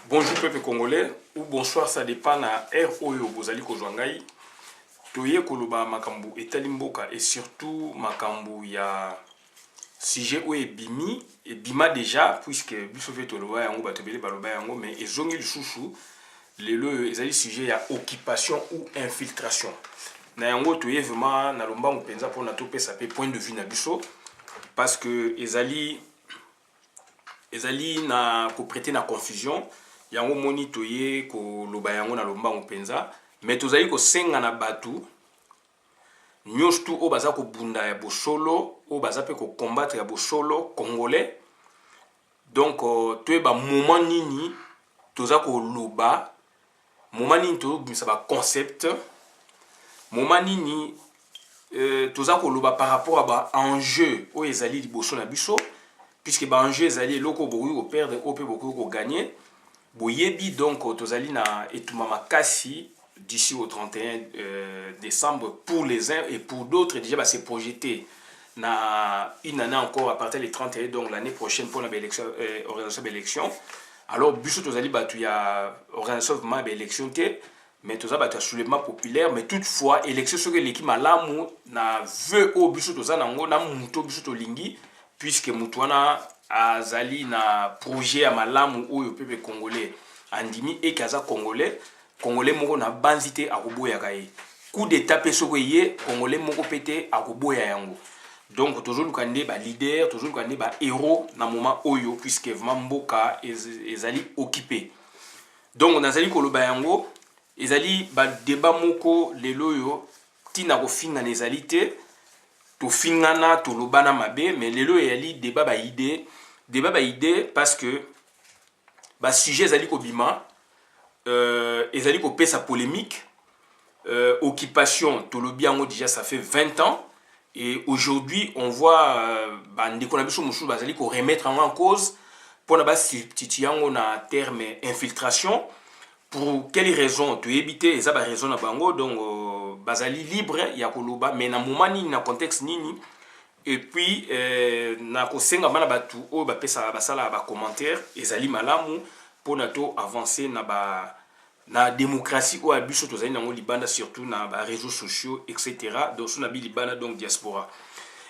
Bonjour peuple congolais ou bonsoir, ça dépend na air oyo bozali kozwangai. Toye koloba makambu etali mboka et surtout makambu ya sujet oyo ebimi ebima déjà puisque biso fe toloba yango bato bele baloba yango mais ezongi lisusu lelo ezali sujet ya occupation ou infiltration. Na yango toye vraiment na lomba mpenza pour na topesa pe point de vue na biso parce que ezali na ko prêter na confusion. Yango moni toye ko loba yango na lomba mpenza mais tozali ko senga na batu nyostu o baza ko bunda ya bosolo o baza pe ko combattre ya bosolo congolais. Donc toye ba moment nini toza ko loba moment nini to bisa ba concept moment nini toza ko loba par rapport à ba enjeu o ezali liboso na biso puisque ba enjeu ezali loko boku ko perdre o pe boku ko gagner. Boyebi donc tozali na etuma makasi d'ici au 31 décembre pour les uns et pour d'autres déjà c'est projeté na une année encore à partir du 31 donc l'année prochaine pour la organisation d'élection. Alors biso tozali batu ya organisation vraiment d'élection té mais toza batu soulèvement populaire mais toutefois élection soki l'équipe malamu na veut au biso toza nango na muto biso to lingi puisque mutu wana azali na projet ya malamu oyo peuple congolais andimi et kaza congolais moko na banzité akoboya kai coup d'état pe soko yé congolais moko pété akoboya yango. Donc toujours lukande ba leader toujours lukande ba héros na moment oyo puisque vraiment mboka ezali occupé. Donc nazali koloba yango ezali ba débat moko lelo yo tina ko finga nezali te to fingana to lobana mabe mais lelo yali débat ba idée parce que ba sujet ezali ko bima ezali ko pesa polémique occupation to lobi yango déjà ça fait 20 ans et aujourd'hui on voit ba ndeko na biso musu bazali ko remettre en cause pour na ba titi yango na terme infiltration. Pour quelle raison to éviter eza ba raison na bango donc bazali libre ya koloba mais na moment nini na contexte nini et puis na kosenga bana batu o ba pesa basala ba commentaire ezali malamu pour na to avancer na démocratie ou abiso tozali nango libanda surtout na ba réseaux sociaux etc. donc so na bi libanda donc diaspora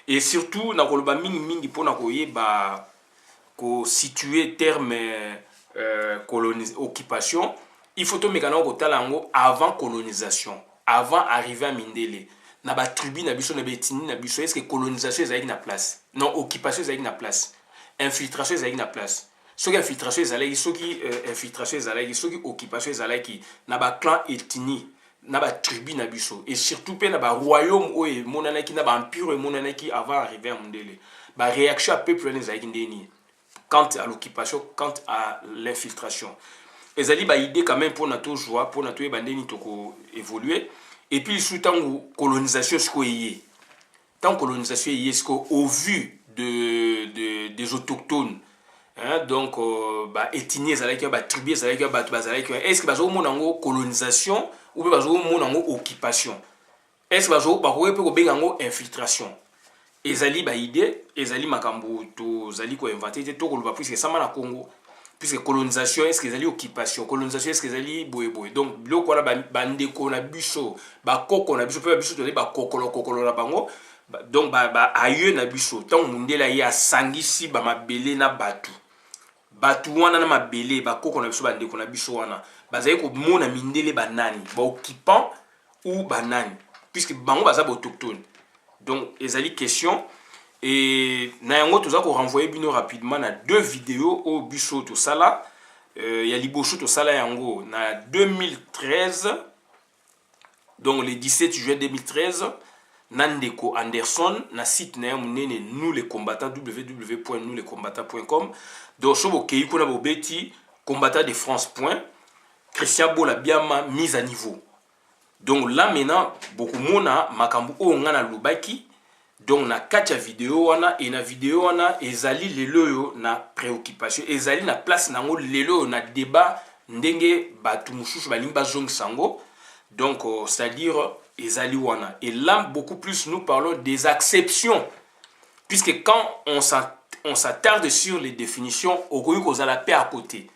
et surtout na koloba mingi pour na koyeba ko situer terme occupation. Il faut to mekana ko talango avant colonisation, avant arriver à Mindele. Na ba tribu na biso na betini na biso est-ce que colonisation ezali na place? Non, occupation ezali na place. Infiltration ezali na place. Soki infiltration ezali, soki infiltration ezali, soki occupation ezali na ba clan ethnie, na ba tribu na biso et surtout pe na ba royaume o e monanaki na ba empire e monanaki avant arriver à Mindele. Ba réaction à peuple ezali ndeni quant à l'occupation, quant à l'infiltration. Ezali ba idée quand même pour nato joie pour nato ebandeni toko évoluer et puis sous tant colonisation ce yé tant colonisation yé ce au vu des autochtones hein donc ba ethnie ezalaki ba tribu ezalaki ba bazalaki est-ce que bazo mona ngo colonisation ou bien bazo mona ngo occupation est-ce que bazo ba ko pe ko benga ngo infiltration ezali ba idée ezali makambo to zali ko inventer to ko ba puisque ça na Congo. Puisque colonisation, est-ce qu'ils allaient occupation, colonisation, est-ce qu'ils allaient boye. Donc, le quoi la bande qu'on a biso, ba koko na biso, peu biso tole ba kokolo la bango. Donc ba aye na biso, tant mundela ya sangisi ba mabele na batu. Batu wana na mabele ba koko na biso bande qu'on a biso wana. Ba zaye ko mona mindele banani, ba occupant ou banani. Puisque bango ba za ba autochtone. Donc, ezali question. Et na yango toza ko renvoyer bino rapidement na deux vidéos au biso to sala ya liboso to sala yango na 2013 donc le 17 juin 2013 Nandeko Anderson na site na munene nous les combattants www.nouslescombattants.com donc sobo keiko na bobeti combattant de France Christian Bola Biama mise à niveau. Donc là maintenant beaucoup mona makambu o ngana lubaki. Donc na kacha vidéo wana et na vidéo wana ezali lelo yo na préoccupation ezali na place nango lelo na débat ndenge batu mususu balingi bazong sango donc c'est-à-dire ezali wana et là beaucoup plus nous parlons des exceptions puisque quand on s'attarde sur les définitions okoki kozala pe à côté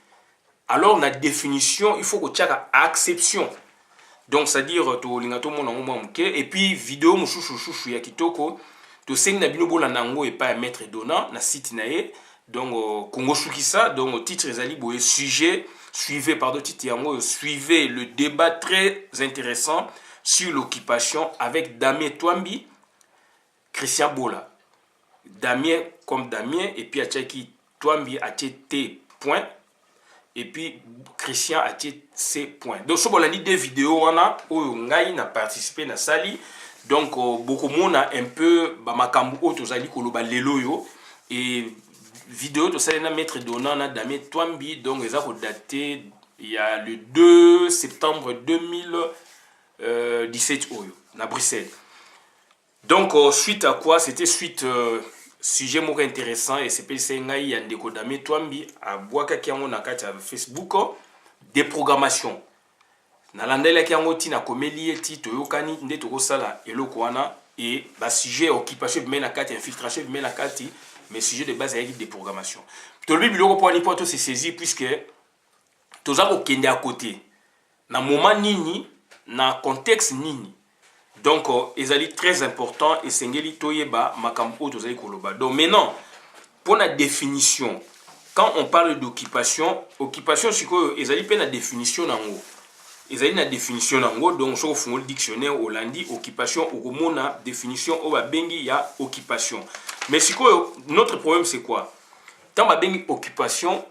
alors la définition il faut que tu aies acception. Donc c'est-à-dire et puis vidéo mushushu ya kitoko to seng na bino bola nango et pas maître donnant na site nae. Donc Congo Shukisa, donc titre ezali boye sujet suivez titre yango suivez le débat très intéressant sur l'occupation avec Damien Twambi, Christian Bola. Damien comme Damien et puis Atchaki Twambi T point et puis Christian C point. Donc ce bolani des vidéos on a où ngai na participé na sali. Donc beaucoup monde a un peu ba makambu otozali koloba lelo yo et vidéo to sali na maître donnant na Damien Twambi. Donc ils ont daté il y a le 2 septembre 2017 à Bruxelles. Donc suite à quoi c'était suite sujet moko intéressant et c'est PC ngai ya ndeko Damien Twambi a boaka kiango na kati ya Facebook des programmations na landela kiango tina komeli eti toyokani nde tokosala eloko wana et ba sujet occupation mais na kati infiltration mais na kati mais sujet de base avec des programmations to le biloko pour ni poto se saisir puisque toza ko kende à côté na moment nini na contexte nini. Donc, ils sont très important et c'est donc maintenant, pour la définition, quand on parle d'occupation, occupation, c'est quoi? Ils ont la définition en haut. Ils ont la définition en haut, donc, sur le dictionnaire hollandais, occupation, au la définition, au bengi, il y a occupation. Mais c'est quoi? Notre problème, c'est quoi? Quand on bengi occupation,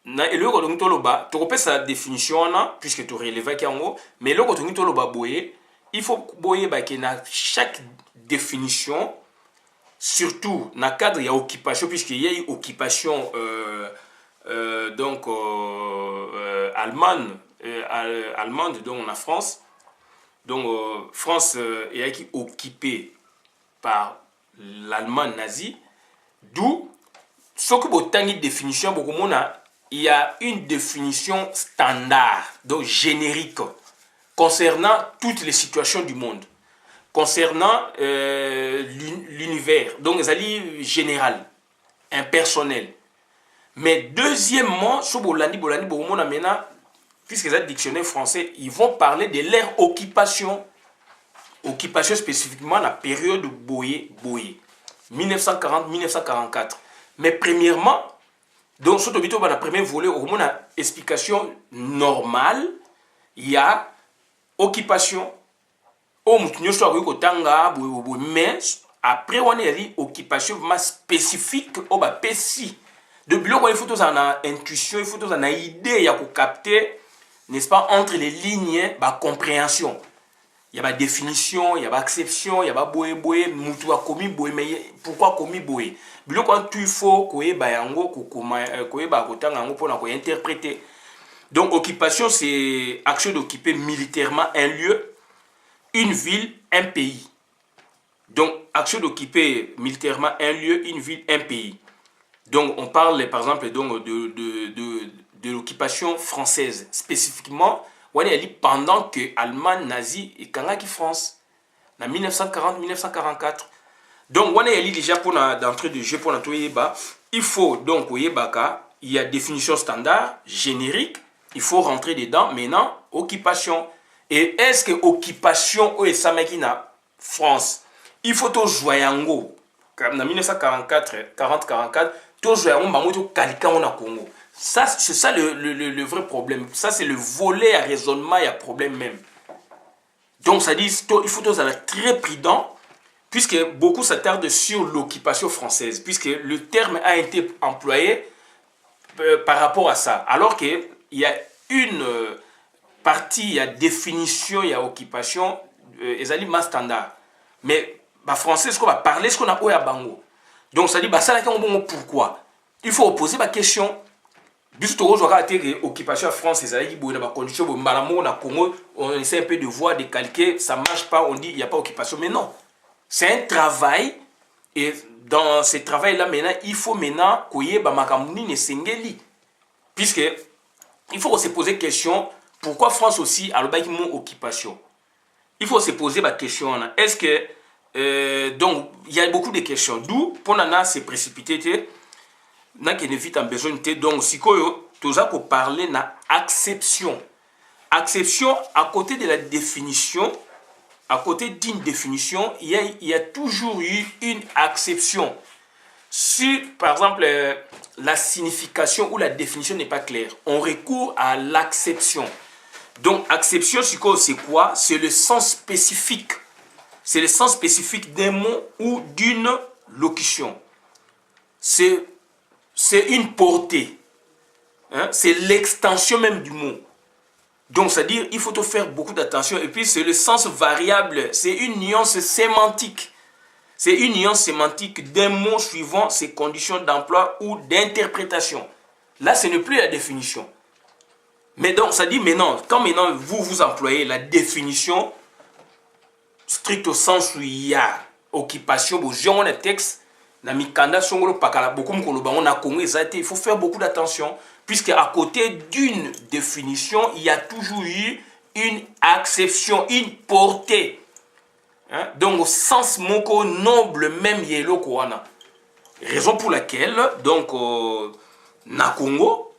na eloko to ngitoloba to kopesa définition na puisque to releva ki yango mais eloko to ngitoloba boye il faut boye ba ke na chaque définition surtout na cadre ya occupation puisqu'il y a une occupation allemande donc en France donc France est occupée par l'Allemagne nazie d'où ce que botangi définition beaucoup mona il y a une définition standard, donc générique, concernant toutes les situations du monde, concernant l'univers, donc c'est général, impersonnel. Mais deuxièmement, puisque c'est un dictionnaire français, ils vont parler de leur occupation, occupation spécifiquement la période Boye, 1940-1944. Mais premièrement, donc, sur le premier volet, on a explication normale, il y a occupation, mais après, on a dit occupation spécifique au PSI. De bloc, il faut avoir une intuition, il faut avoir une idée, il y a capter, n'est-ce pas, entre les lignes, la compréhension. Il y a la définition, il y a l'acception, il y a boé, mutu a commis boé, mais pourquoi commis boé? Quand il faut interpréter. Donc, occupation, c'est action d'occuper militairement un lieu, une ville, un pays. Donc, action d'occuper militairement un lieu, une ville, un pays. Donc, on parle par exemple donc, de l'occupation française. Spécifiquement, pendant que l'Allemagne nazie et Kangaki France, en 1940-1944. Donc, on a déjà pour d'entrée de jeu pour notre il faut donc il y a définition standard, générique, il faut rentrer dedans. Maintenant, occupation. Et est-ce que occupation ou Samakina France, il faut tout jouer en go. Comme en 1944, tout jouer en go, Congo. Ça, c'est ça le vrai problème. Ça, c'est le volet à raisonnement, il y a problème même. Donc, ça dit, il faut être très prudent. Puisque beaucoup s'attardent sur l'occupation française, puisque le terme a été employé par rapport à ça. Alors qu'il y a une partie, il y a définition, il y a occupation, ils ont standard. Mais les Français, ce qu'on va parler, ce qu'on a à Bango. Donc ça dit, ça pourquoi? Il faut poser la question. Juste aujourd'hui, l'occupation en France, ils ont des conditions, on essaie un peu de voir, de calquer, ça ne marche pas, on dit il n'y a pas d'occupation. Mais non. C'est un travail et dans ce travail-là, maintenant, il faut maintenant qu'il y ait des sengeli. Puisque il faut se poser la question, pourquoi France aussi a une occupation? Il faut se poser la question, est-ce que... donc, il y a beaucoup de questions. D'où, pour nous, c'est précipité, n'a qu'une vite en besoin de donc, si toza ko parler na acception. Acception, à côté de la définition, à côté d'une définition, il y a toujours eu une acception. Si, par exemple, la signification ou la définition n'est pas claire, on recourt à l'acception. Donc, acception, c'est quoi? C'est le sens spécifique. C'est le sens spécifique d'un mot ou d'une locution. C'est une portée. Hein? C'est l'extension même du mot. Donc, c'est-à-dire, il faut te faire beaucoup d'attention. Et puis, c'est le sens variable. C'est une nuance sémantique. C'est une nuance sémantique d'un mot suivant ses conditions d'emploi ou d'interprétation. Là, ce n'est plus la définition. Mais donc, ça dit maintenant, quand maintenant vous employez la définition, strict au sens où il y a occupation, on a texte, il faut faire beaucoup d'attention, puisque à côté d'une définition, il y a toujours eu une acception, une portée. Hein? Donc, au sens moko noble même yelo koana. Raison pour laquelle, donc, na Congo,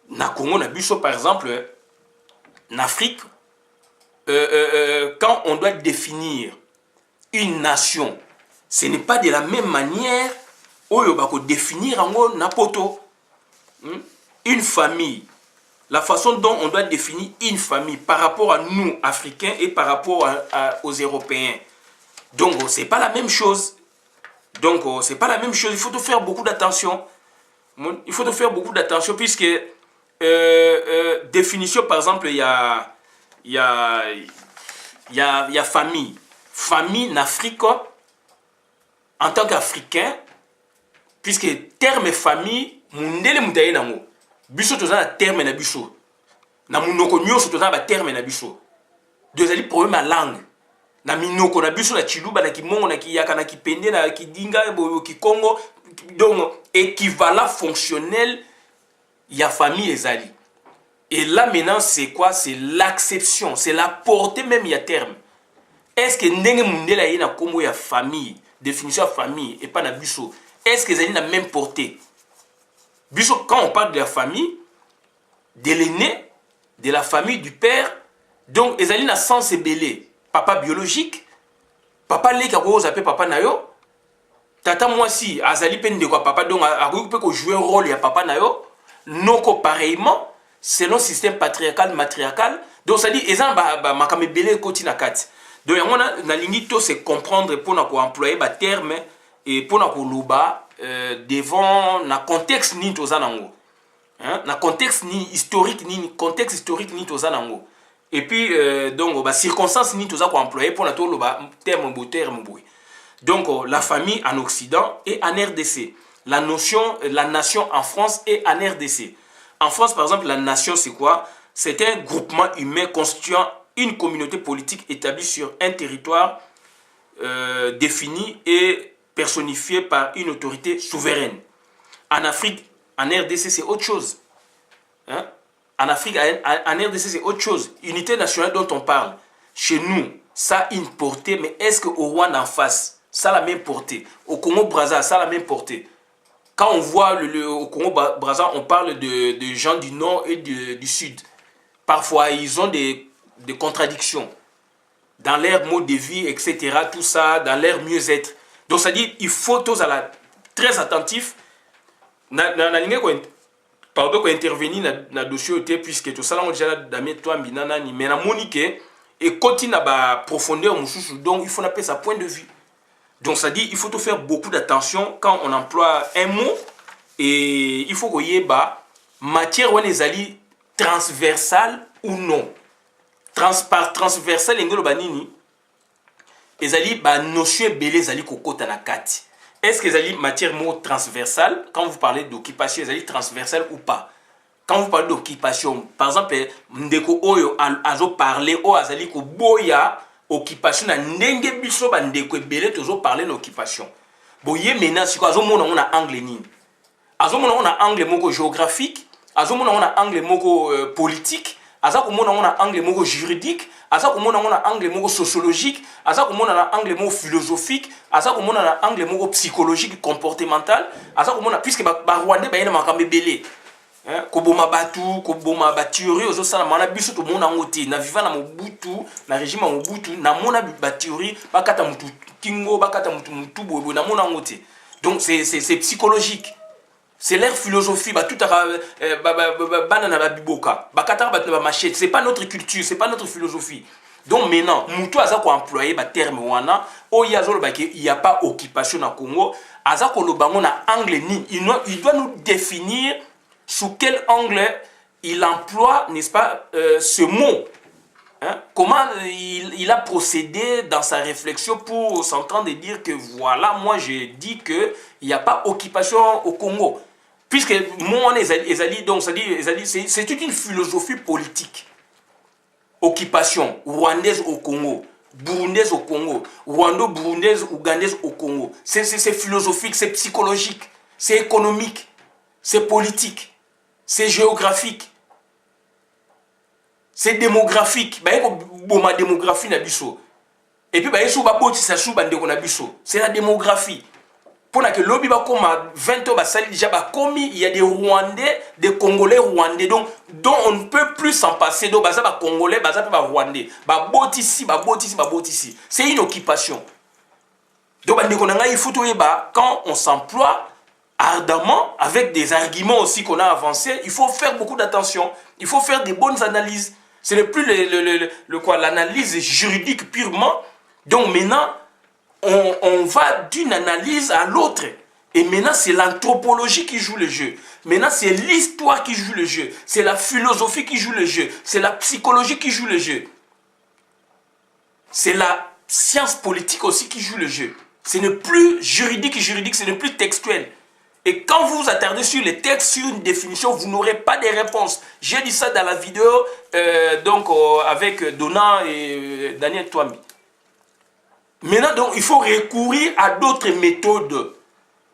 na biso par exemple, en Afrique, quand on doit définir une nation, ce n'est pas de la même manière oyo bako définir ango na poto. Une famille, la façon dont on doit définir une famille par rapport à nous, Africains, et par rapport aux Européens. Donc, c'est pas la même chose. Donc, c'est pas la même chose. Il faut te faire beaucoup d'attention. Il faut te faire beaucoup d'attention, puisque définition, par exemple, il y a famille. Famille en Afrique, en tant qu'Africain, puisque terme famille, mundele mutaye nango. Biso toza na terme na biso. Na munoko nyonso toza na terme na biso. Deuxième problème à langue. Na minoko na biso na chiluba na kimongo na kiyaka na kipende na kidinga boyo kikongo, donc équivalent fonctionnel ya famille ezali. Et là maintenant c'est quoi? C'est l'acception, c'est la portée même ya terme. Est-ce que ndenge mundela yena kombo ya famille, définition de famille et pas na biso, est-ce que ezali na même portée? Quand on parle de la famille, de l'aîné, de la famille du père, donc ils ont un sens belé. Papa biologique, papa lé qui a papa nayo, tata moi si azali pen de quoi papa donc a jouer un rôle ya papa nayo, non pareillement selon système patriarcal matriarcal. Donc ça dit ils ont makame belé koti na kati. Donc on a na limite c'est comprendre pour na ko employer ba terme et pour na ko luba devant na contexte ni tozanango, hein, na contexte ni historique ni contexte historique ni tozanango, et puis donc ba circonstances ni toza ko employer pour na to loba terme boui. Donc la famille en Occident et en RDC, la nation en France et en RDC. En France par exemple, la nation c'est quoi? C'est un groupement humain constituant une communauté politique établie sur un territoire défini et personnifié par une autorité souveraine. En Afrique, en RDC, c'est autre chose. Hein? En Afrique, en RDC, c'est autre chose. Unité nationale dont on parle. Chez nous, ça a une portée, mais est-ce qu'au Rwanda en face, ça a la même portée? Au Congo-Brazza, ça a la même portée? Quand on voit au Congo-Brazza, on parle de gens du Nord et du Sud. Parfois, ils ont des contradictions dans leur mode de vie, etc. Tout ça, dans leur mieux-être. Donc, ça dit, il faut tous être très attentifs. Pardon, intervenir dans le dossier, puisque tout ça, on déjà damé toi, binana, ni mais la monique, et continue à profondeur, donc il faut appeler sa point de vue. Donc, ça dit, il faut faire beaucoup d'attention quand on emploie un mot, et il faut qu'il y ait matière où les alliés transversale ou non. Par transversal, les banini. Les alliés, notion belé, les alliés kokota na kati. Est-ce que les alliés matière mot transversale, quand vous parlez d'occupation, les alliés transversale ou pas? Quand vous parlez d'occupation, par exemple, ndeko oyo azo parler o azali ko boya occupation na ndenge biso ba ndeko belé tozo parler d'occupation. Boye maintenant si ko azo mona on a angle nini? Azo mona on a angle moko géographique, azo mona on a angle moko politique, azo mona on a angle moko juridique. Asa komona on angle moko sociologique, asa komona angle moko philosophique, asa komona angle moko psychologique comportemental, asa komona puisque ba Rwandais ba yena makambe belé. koboma batu koboma bathéorie ozosala mana biso tomona yango te na viva na Mobutu na régime ya Mobutu namona bathéorie bakata mutu kingo bakata mutu bobo namona yango te. Donc c'est psychologique, c'est leur philosophie ba tout banana ba biboka bakata ba machette, c'est pas notre culture, c'est pas notre philosophie. Donc maintenant mutu aza ko employer ba terme wana oya zolo ba il y a pas occupation na Congo aza ko lobango na angle ni il doit nous définir sous quel angle il emploie, n'est-ce pas, ce mot. Hein? Comment il a procédé dans sa réflexion pour s'entendre et dire que voilà, moi j'ai dit qu'il n'y a pas occupation au Congo. Puisque moi, c'est toute une philosophie politique. Occupation rwandaise au Congo, burundaise au Congo, rwando-burundaise, ougandaise au Congo. C'est philosophique, c'est psychologique, c'est économique, c'est politique. C'est géographique, c'est démographique. Ma démographie na biso. Et puis c'est la démographie. Pour que lobby ba comme 20 ans il y a des Rwandais, des Congolais rwandais dont on ne peut plus s'en passer. Donc baza ba Congolais, baza ba Rwandais, ba ici. C'est une occupation. Donc il faut quand on s'emploie ardemment, avec des arguments aussi qu'on a avancés, il faut faire beaucoup d'attention. Il faut faire des bonnes analyses. Ce n'est plus l'analyse juridique purement. Donc maintenant, on va d'une analyse à l'autre. Et maintenant, c'est l'anthropologie qui joue le jeu. Maintenant, c'est l'histoire qui joue le jeu. C'est la philosophie qui joue le jeu. C'est la psychologie qui joue le jeu. C'est la science politique aussi qui joue le jeu. Ce n'est plus juridique, ce n'est plus textuel. Et quand vous vous attardez sur les textes, sur une définition, vous n'aurez pas de réponse. J'ai dit ça dans la vidéo avec Donna et Daniel Twami. Maintenant, donc, il faut recourir à d'autres méthodes.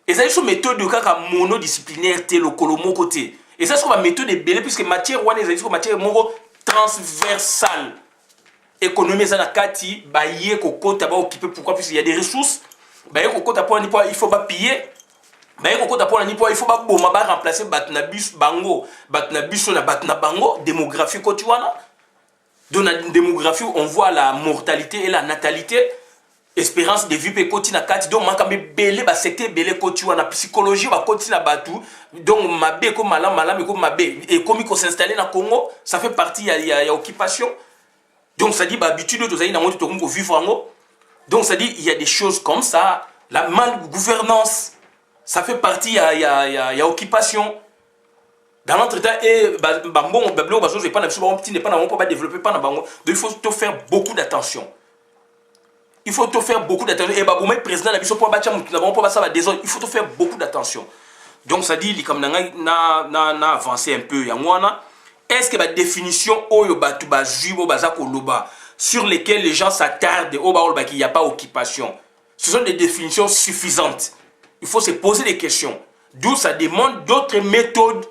Et ça, c'est une méthode de monodisciplinaire, le colomo côté. Et ça, c'est une méthode de belé, puisque matière ou c'est une matière transversale. Économie, ça n'a qu'à dire, pourquoi? Puisqu'il y a des ressources, il faut pas piller. Il faut pas remplacer Batnabus Bango, Batnabus na Batnabango, démographie kotuana. Dans la démographie, on voit la mortalité et la natalité, espérance de vie pe kotina kati. Donc manka belé ba secteur belé kotuana, psychologie ba kotina batu. Donc mabe ko malam ko mabe et comme il s'installer na Congo, ça fait partie il y a occupation. Donc ça dit bah habitude to zaï na moto to vivre en. Donc ça dit il y a des choses comme ça, la mal-gouvernance. Ça fait partie, il y a occupation. Dans l'entretemps, il faut te faire beaucoup d'attention. Il faut te faire beaucoup d'attention. Et le président, il faut te faire beaucoup d'attention. Donc ça dit, comme on a avancé un peu, est-ce que la définition sur lesquelles les gens s'attardent, qu'il n'y a pas occupation, ce sont des définitions suffisantes? Il faut se poser des questions. D'où ça demande d'autres méthodes.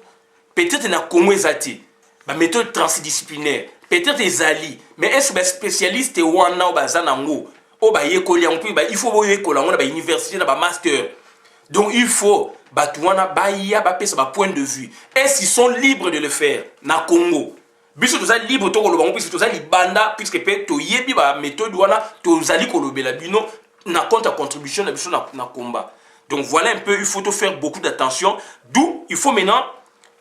Peut-être na Congo ezati, ba méthode transdisciplinaire. Peut-être des alliés. Mais est-ce que les spécialistes wana bazanango, il faut ba université na ba master. Donc il faut batouana baya ba pesa ba point de vue. Est-ce qu'ils sont libres de le faire na Congo? Biso toza libre to kolobango puisque toza libanda puisque peut to yebi ba méthode wana to zali kolobela bino na compte contribution na biso na combat. Donc voilà un peu, il faut faire beaucoup d'attention. D'où il faut maintenant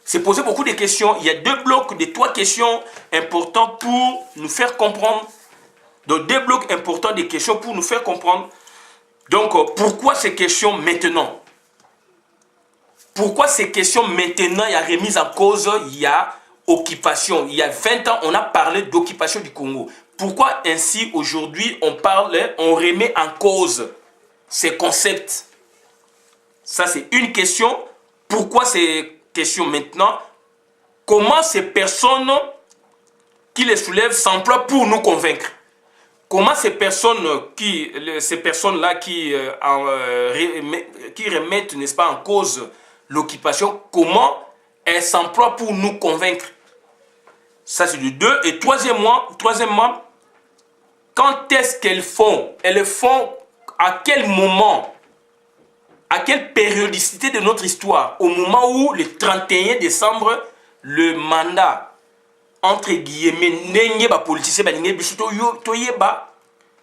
se poser beaucoup de questions. Il y a deux blocs, de trois questions importantes pour nous faire comprendre. Donc deux blocs importants de questions pour nous faire comprendre. Donc pourquoi ces questions maintenant? Pourquoi ces questions maintenant? Il y a remise en cause, il y a occupation. Il y a 20 ans, on a parlé d'occupation du Congo. Pourquoi ainsi aujourd'hui on remet en cause ces concepts? Ça, c'est une question. Pourquoi ces questions maintenant? Comment ces personnes qui les soulèvent s'emploient pour nous convaincre? Comment ces personnes-là qui remettent, n'est-ce pas, en cause l'occupation, comment elles s'emploient pour nous convaincre? Ça, c'est du 2. Et troisièmement, quand est-ce qu'elles font? Elles le font à quel moment? à quelle périodicité de notre histoire, au moment où le 31 décembre, le mandat, entre guillemets, n'est pas politicien,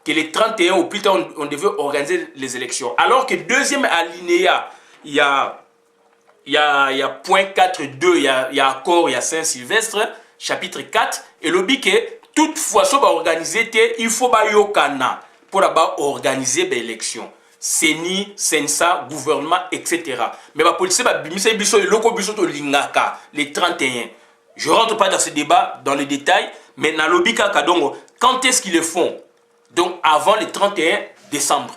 que le 31 au plus tard, on devait organiser les élections. Alors que deuxième alinéa, il y a point 4.2, il y a accord, il y a Saint-Sylvestre, chapitre 4, et le dit que toutefois, si on va organiser, il faut pour organiser l'élection. CENI, SENSA, gouvernement, etc. Mais la police, les 31. Je ne rentre pas dans ce débat, dans les détails, mais dans le lobby, quand est-ce qu'ils le font? Donc, avant le 31 décembre.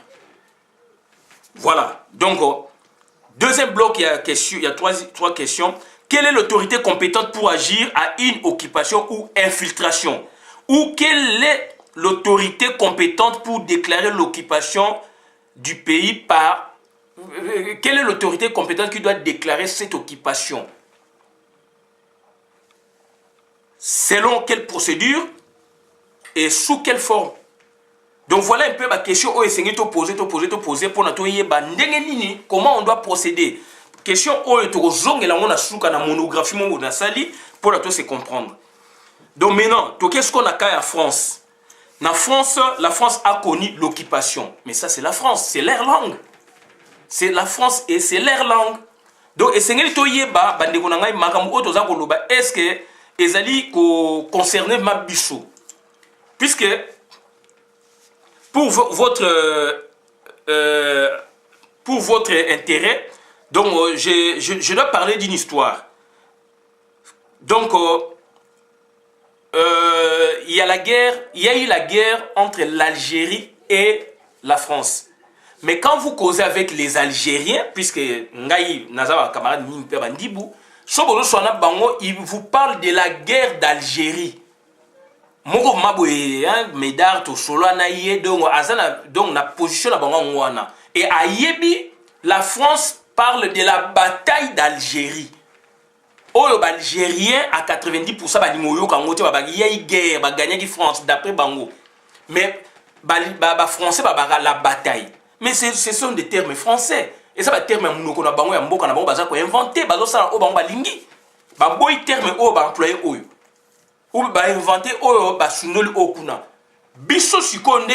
Voilà. Donc, deuxième bloc, il y a trois questions. Quelle est l'autorité compétente pour agir à une occupation ou infiltration? Ou quelle est l'autorité compétente pour déclarer l'occupation du pays par... Quelle est l'autorité compétente qui doit déclarer cette occupation? Selon quelle procédure et sous quelle forme? Donc voilà un peu ma question. Comment on doit procéder? Question la monographie pour se comprendre. Donc maintenant, qu'est-ce qu'on a qu'à en France? En France, la France a connu l'occupation. Mais ça, c'est la France, c'est leur langue. C'est la France et c'est leur langue. Donc, est-ce que les alliés concernés ma bichou? Puisque, pour votre intérêt, donc je dois parler d'une histoire. Donc, il y a eu la guerre entre l'Algérie et la France. Mais quand vous causez avec les Algériens, puisque Ngaï, Nazar, camarade Nimpe Bandibou, il vous parle de la guerre d'Algérie. Moko Maboué, Médard, Tosolo, Naïe, donc la position la Banwana. Et à Yébi, la France parle de la bataille d'Algérie. Oh, les Algériens à 90% balimoyo quand on y a une guerre, ba gagner qui France d'après Bango. Mais ba français la bataille. Mais ce sont des termes français. Et ça va terme munoko na bango ya mboka na bango baza ko inventer bazo sala o bango balingi. Ba boy terme o ba employer oyo. Ou ba inventer oyo ba sunoli okuna. Biso sikonde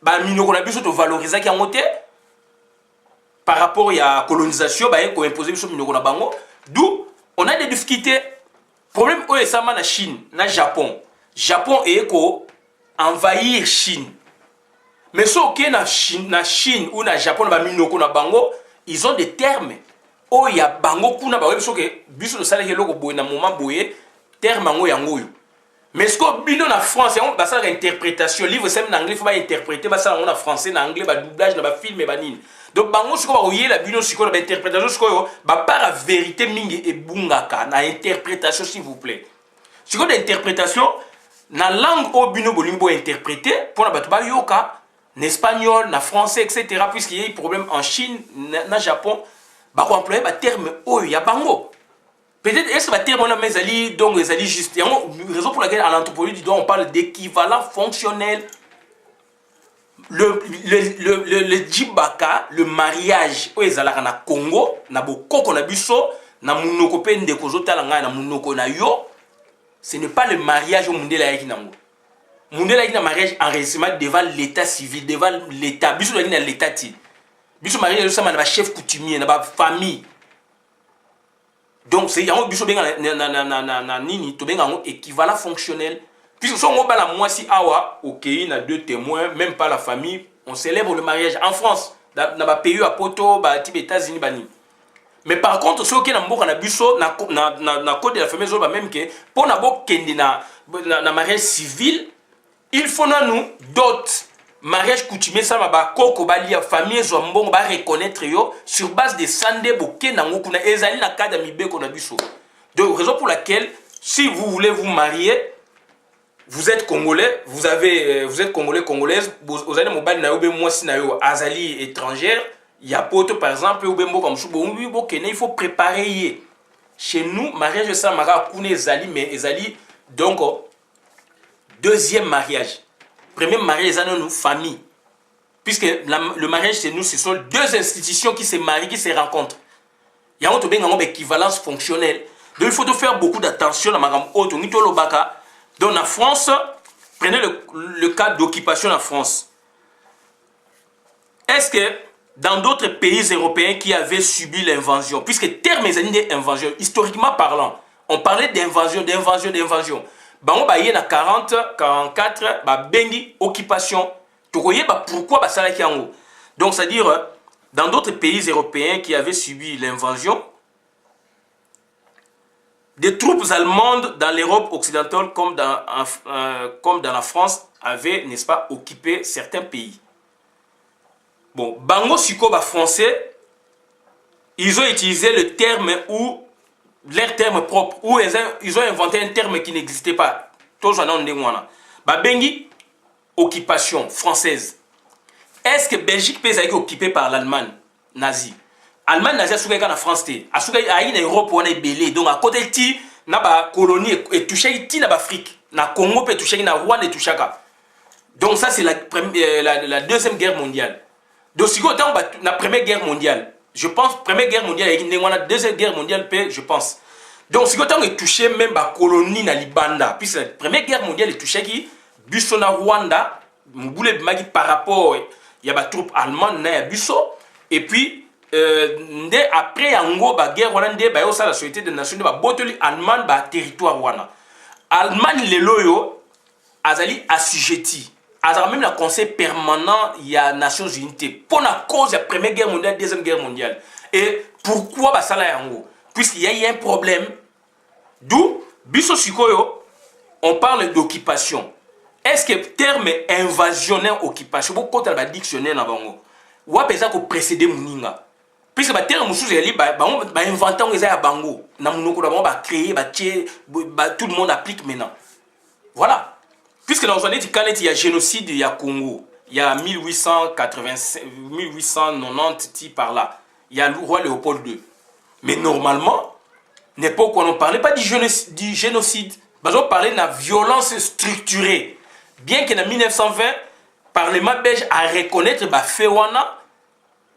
ba minoko na biso to valoriser ki ngote par rapport à la colonisation ba ko imposer biso minoko na bango. D'où on a des difficultés. Problème où est la Chine, na Japon. Japon est envahir Chine. Mais ce qui est na Chine ou na Japon na minoko na bango, ils ont des termes. Oh ya bango kuna ba biso ke biso de sala heloko boy na moment boye terme ngo yango yo. Mais ce que bino na France, on ba ça interprétation livre c'est en anglais, faut pas interpréter ba ça en français na anglais ba doublage na ba film et ba nini. Donc bango siko ba oyé la bino siko ba interprétation siko ba par la vérité mingi e bungaka na interprétation s'il vous plaît. Siko d'interprétation na langue au bino bolimbo interpréter pour na ba yoka en espagnol, en français, etc. Puisqu'il y a eu problème en Chine, en Japon, bah on emploie le terme oh il y a bango. Peut-être est-ce que le terme on a mis ali donc les ali juste. Il y a une raison pour laquelle à l'anthropologie on parle d'équivalent fonctionnel. Le djibaka, le mariage au ezalaka na Congo, na bokoko na biso, na munoko pe ndeko zotala nga na munoko na yo, ce n'est pas le mariage au mundela yaki nango. Mundela yaki na mariage enregistrement devant l'état civil, devant l'état, biso yaki na l'état ti. Biso mariage sama na ba chef coutumier, na ba famille. Donc c'est yango biso benga na nini to benga ngo équivalent fonctionnel. Puisque si on va la moitié awa, ok, il y a 2 témoins, même pas la famille, on célèbre le mariage en France, dans le pays à Poto, dans les États-Unis. Mais par contre, ceux qui ont un bureau, na code de la famille, même que pour na mariage civil, il faut nous d'autres mariage coutumier, ça va koko bali la famille zombon va reconnaître yo sur base de sande boké na ngokuna ezali na kada mibeko na biso. Donc raison pour laquelle si vous voulez vous marier, vous êtes congolais, vous êtes congolais, congolaise, vous allez mobile na yobe moi si na yo azali étrangère, il y a poto par exemple ou bembo comme chou bon il faut préparer. Chez nous mariage ça mara kune ezali mais ezali donc deuxième mariage. Premier mariage ezali nous famille. puisque le mariage chez nous, ce sont deux institutions qui se marient, qui se rencontrent. Il y a une équivalence fonctionnelle. Donc il faut faire beaucoup d'attention à ma donc la France, prenez le cas d'occupation en France. Est-ce que dans d'autres pays européens qui avaient subi l'invasion, puisque terme est invasion, historiquement parlant, on parlait d'invasion. Bango ba yé na 40, 44, ba bengi occupation. Tokoye ba pourquoi ba sala kiango. Donc c'est-à-dire dans d'autres pays européens qui avaient subi l'invasion, des troupes allemandes dans l'Europe occidentale comme dans la France avaient, n'est-ce pas, occupé certains pays. Bon, bango siko ba français, ils ont utilisé le terme ou leur terme propre, ou ils ont inventé un terme qui n'existait pas. Bengi, occupation française. Est-ce que Belgique peut être occupée par l'Allemagne nazie? L'Allemagne nazie a souga en France, a souga en Europe on est belé. Donc à côté ti na ba colonie et touché ti na Afrique, na Congo peut toucher na Rwanda et toucher. Donc ça c'est la deuxième guerre mondiale. Donc si on la première guerre mondiale, je pense première guerre mondiale et la deuxième guerre mondiale je pense. Donc si on est touché même la colonie na Libanda, puis la première guerre mondiale est touché qui busso na Rwanda, mboule magi par rapport il y a des troupes allemandes na busso et puis après yango ba guerre hollandais ba yo ça la société des nations ba botoli allemand ba territoire wana. Allemagne les loyo azali assujetti. Alors même le conseil permanent, il y a Nations Unies pour la cause de la Première Guerre mondiale, Deuxième Guerre mondiale. Et pourquoi ça là en haut? Puisqu'il y a eu un problème. D'où, biso sikoyo, on parle d'occupation. Est-ce que le terme invasionnel occupation, beaucoup de dictionnaire dans bango, ou à ça que précédé muninga. Puisque le terme musu c'est inventé on à bango, na munoko da ba créer, tout le monde applique maintenant. Voilà. Puisque dans les années il y a génocide, il y a Congo, il y a 1890 par là, il y a le roi Léopold II. Mais normalement, n'importe quoi, on ne parlait pas du génocide, mais on parlait de la violence structurée. Bien que en 1920, le Parlement belge a reconnaître Féwana,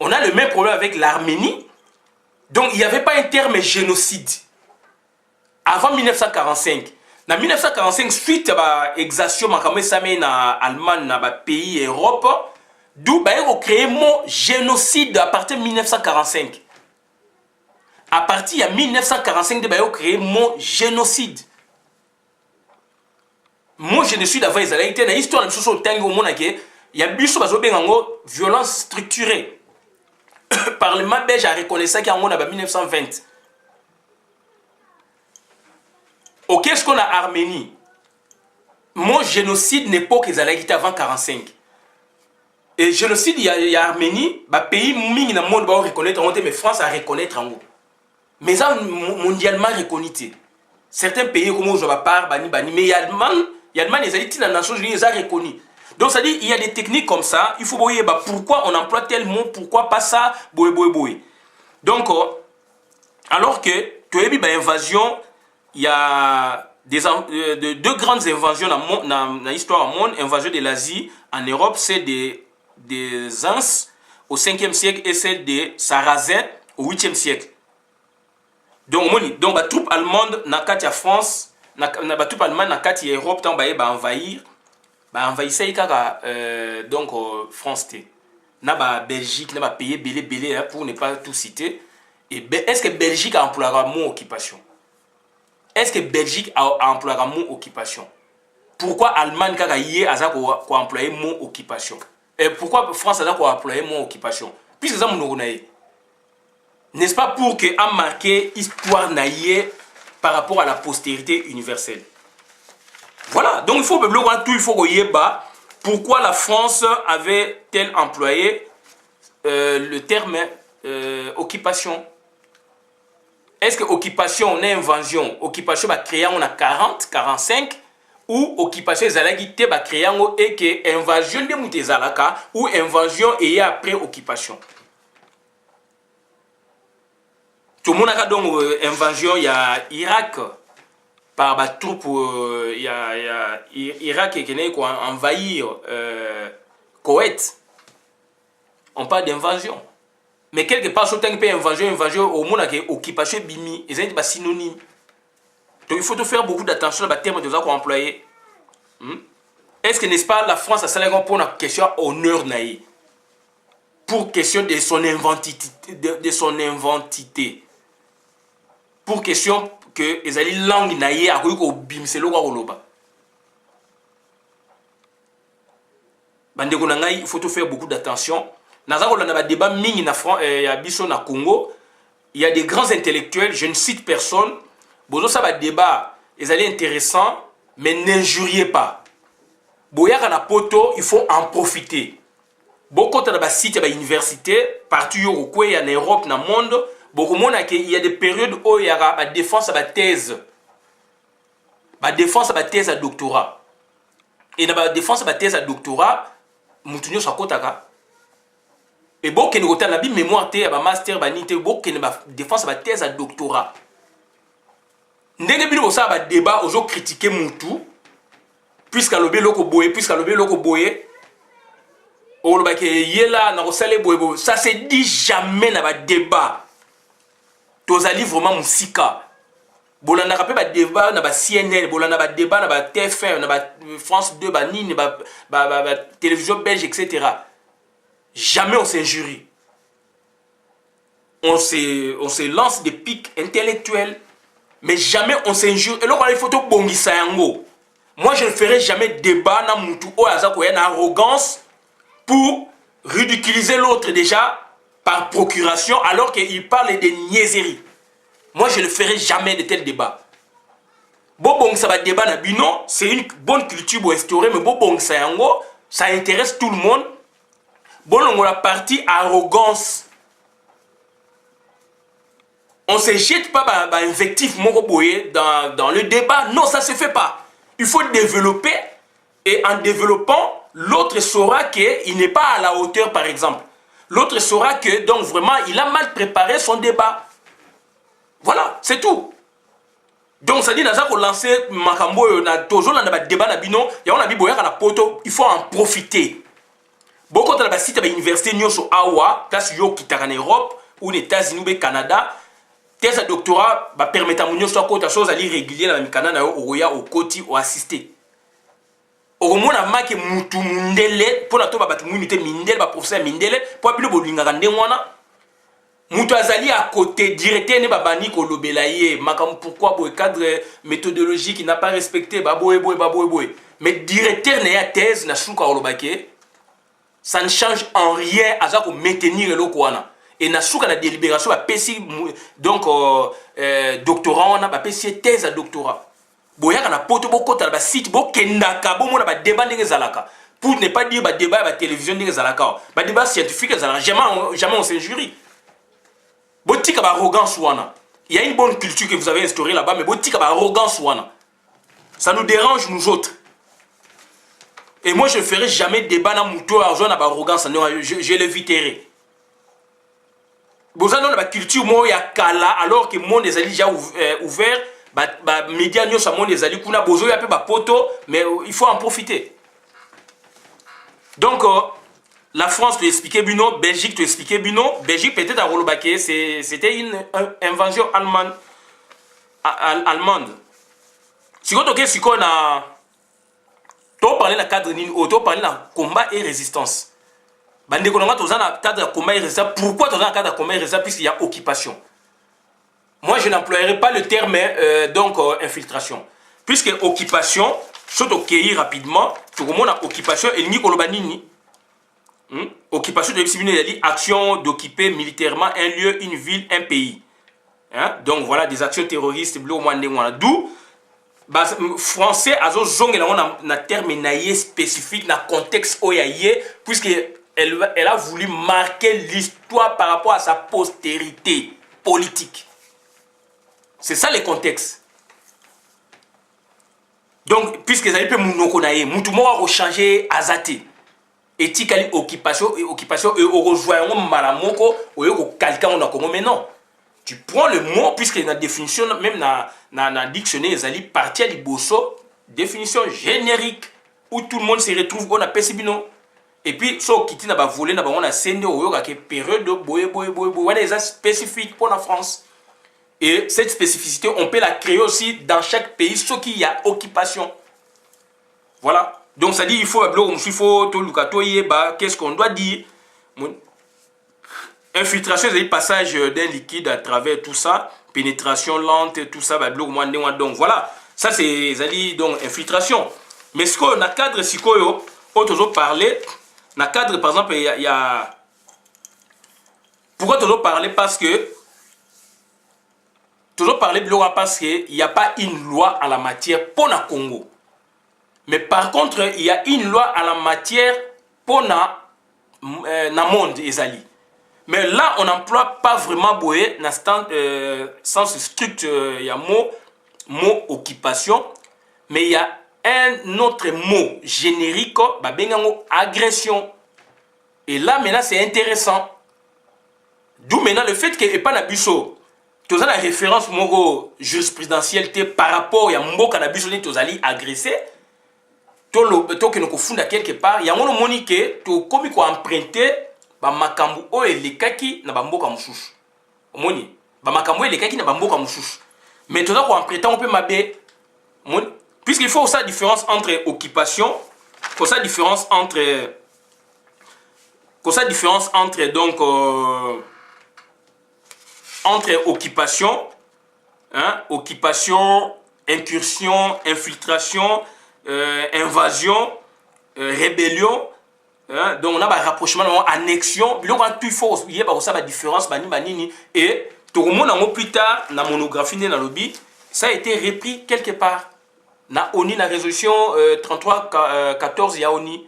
on a le même problème avec l'Arménie. Donc il n'y avait pas un terme génocide. Avant 1945. En 1945, suite à l'exaction de l'Allemagne dans les pays Europe, d'où ils ont créé le mot génocide à partir de 1945. À partir de 1945, ils ont créé le mot génocide. Le mot génocide avant les Alliés, dans l'histoire de l'histoire, il y a une violence structurée. Le Parlement belge a reconnu ça en 1920. Ok, ce qu'on a Arménie, mon génocide n'est pas qu'ils allaient quitter avant 1945. Et génocide, il y a Arménie, le pays qui dans le monde va reconnaître, mais France a reconnaître en haut. Mais ça, mondialement reconnu. Certains pays comme je parle, mais il y a Allemagne, les Nations Unies, ils ont reconnu. Donc ça dit, il y a des techniques comme ça, il faut voir pourquoi on emploie tel mot, pourquoi pas ça, Donc, alors que, tu as vu l'invasion, il y a deux grandes invasions dans l'histoire du monde. L'invasion de l'Asie en Europe, c'est des Ans au 5e siècle et celle des Sarrasins au 8e siècle. Donc, la troupe allemande dans la France, la troupe allemande dans l'Europe, tant va envahir, donc France, na Belgique, na pays belé pour ne pas tout citer. Et est-ce que Belgique a employé le mot occupation? Est-ce que Belgique a employé le mot occupation? Pourquoi Allemagne a employé le mot occupation? Et pourquoi France a employé le mot occupation? Puisque ça, n'est-ce pas pour que a marqué l'histoire par rapport à la postérité universelle? Voilà, donc il faut tout, il faut pourquoi la France avait-elle employé le terme occupation? Est-ce que occupation, on a invasion, occupation va créer on a 40, 45 ou occupation zalagité va créer on et que invasion de Moutezalaka ou invasion et après occupation. Tout le monde a donc invasion, il y a Irak par la troupe, il y a Irak qui est envahir Koweït. on parle d'invasion. Mais quelque part, sur une invasion, au monde, occupation, bimi, ils ont des synonymes. Donc il faut te faire beaucoup d'attention à termes de ça qu'on employer. Est-ce que, n'est-ce pas, la France a ça pour une question honneur naïe, pour question de son inventité, pour question que les alliés langue naïe à quoi au bim c'est le roi oloba. Bandeko nangai, il faut te faire beaucoup d'attention. Dans un débat mini na France, il y a biso na Congo, il y a des grands intellectuels, je ne cite personne. Bozo ça va débat, les alliés intéressants, mais n'injuriez pas. Boyaka na poto, il faut en profiter. Beaucoup de sites, de université, partout en Europe, dans le monde, beaucoup de monde il y a des périodes où il y a la défense à la thèse. La défense à la thèse à doctorat. Et dans la défense à la thèse à doctorat, mutunyo sa kotaka. Et beaucoup de gens qui ont mémoire, master, beaucoup de défense à la thèse à doctorat. Ndenge bino ça va débat aux critiquer mutu puisqu'à l'obé loko boye ça se dit jamais dans le débat. Tozali vraiment musika. Bolanda rappelle ba débat na ba CNN, bolanda ba débat na ba TF1, na ba France 2, ba Nini, ba télévision belge, etc. Jamais on s'injurie. On se lance des pics intellectuels, mais jamais on s'injure. Et là, il faut tout bongisa yango. Moi, je ne ferai jamais débat na mutu o azako ya na arrogance pour ridiculiser l'autre déjà par procuration alors qu'il parle de niaiseries. Moi, je ne ferai jamais de tels débats. Bon, ça va débat na bino, c'est une bonne culture pour instaurer, mais bon, ça intéresse tout le monde. Bon, on la partie arrogance. On ne se jette pas par invectif dans le débat. Non, ça ne se fait pas. Il faut développer et en développant, l'autre saura qu'il n'est pas à la hauteur, par exemple. L'autre saura que, donc vraiment, il a mal préparé son débat. Voilà, c'est tout. Donc, ça dit, dans qu'on lance Makambo, toujours dans le débat, il faut en profiter. Beaucoup de sites de l'université Nyoso Awa, place yo qui en Europe, ou les États-Unis ou le Canada, thèse de doctorat permettant à soit côté chose à l'irrégulier dans le Canada, au côté ou assister. Au moins, on a mutu mundele pour la toba batu munité mindele ba professeur mindele pour appeler bolinga kande mwana mutu azali à côté directeur ne babani ko lobelaye makam pourquoi boy cadre méthodologique qui n'a pas respecté baboy mais directeur ne ya thèse na suka olobake ça ne change en rien à ça pour maintenir le kwana et na suka la délibération ba pesi donc doctorant on a ba pesi thèse à doctorat. Boyaka na poto bokota ba site bokendaka bomona ba débat ndenge zalaka pour ne pas dire ba débat ba télévision ndenge zalaka ba débat scientifique zalaka jamais on s'injurie botika ba arrogance wana il y a une bonne culture que vous avez instaurée là-bas mais botika ba arrogance wana ça nous dérange nous autres et moi je ne ferai jamais débat na muto argent na ba arrogance non je l'éviterai bozano na ba culture mo ya kala alors que monde est déjà ouvert. Médias nous sommes des alliés kuna bozo ya pe ba poto mais il faut en profiter. Donc la France te expliquait Buno, Belgique te expliquait Buno, Belgique peut-être à Rolobake c'était une invention allemande. Si on a to parler na cadre ni auto parler na combat et résistance. Bande ko nga to na cadre combat et résistance. Pourquoi to na cadre combat et résistance puisqu'il y a occupation. Moi, je n'emploierai pas le terme infiltration. Puisque occupation, saute au Kéi rapidement, tout le monde a occupation et ni kolobanini. Occupation de dit action d'occuper militairement un lieu, une ville, un pays. Hein? Donc voilà, des actions terroristes, d'où français, azo zong na terme naïe spécifique, na contexte oyaye, puisque elle a voulu marquer l'histoire par rapport à sa postérité politique. C'est ça le contexte. Donc, puisque les alliés mounoukonaye, moutoumora rechange azate. Éthique occupation et au rejoignant malamoko, au quelqu'un on a comment mais non. Tu prends le mot, puisque la définition, même dans le dictionnaire, les alliés partir à l'ibosso, définition générique, où tout le monde se retrouve, on a pesibino. Et puis so kiti na ba voler na ba on a sende oyo ka ke période de boye wana eza spécifique pour la France. Et cette spécificité on peut la créer aussi dans chaque pays ce qui y a occupation. Voilà. Donc ça dit il faut to lukato yeba qu'est-ce qu'on doit dire. Infiltration c'est le passage d'un liquide à travers tout ça, pénétration lente tout ça donc voilà, ça c'est donc infiltration. Mais ce qu'on a cadre sikoyo on toujours parler na cadre par exemple il y a pourquoi toujours parler parce que il n'y a pas une loi à la matière pour le Congo. Mais par contre, il y a une loi à la matière pour le monde, Ezali. Mais là, on n'emploie pas vraiment boé dans le sens strict, il y a mot occupation, mais il y a un autre mot générique, agression. Et là, maintenant, c'est intéressant. D'où maintenant le fait qu'il n'y ait pas d'abuso. Tu as la référence jurisprudentielle par rapport à Mboka d'abuso, tu as agressé. Tu as quelque part, il y a un moni que tu as emprunté makambu o elekaki na bamboka mususu. Omoni, makambu elekaki na bamboka mususu. Mais tu as emprunté un peu mabé. Puisqu'il faut ça différence entre occupation, faut ça différence entre donc entre occupation, hein, occupation, incursion, infiltration, invasion, rébellion, hein, donc on a un rapprochement, annexion, il faut il y a pas la différence et tout le monde plus tard dans la monographie dans lobby, ça a été repris quelque part. Na ONU la résolution 33-14 il y a ONU,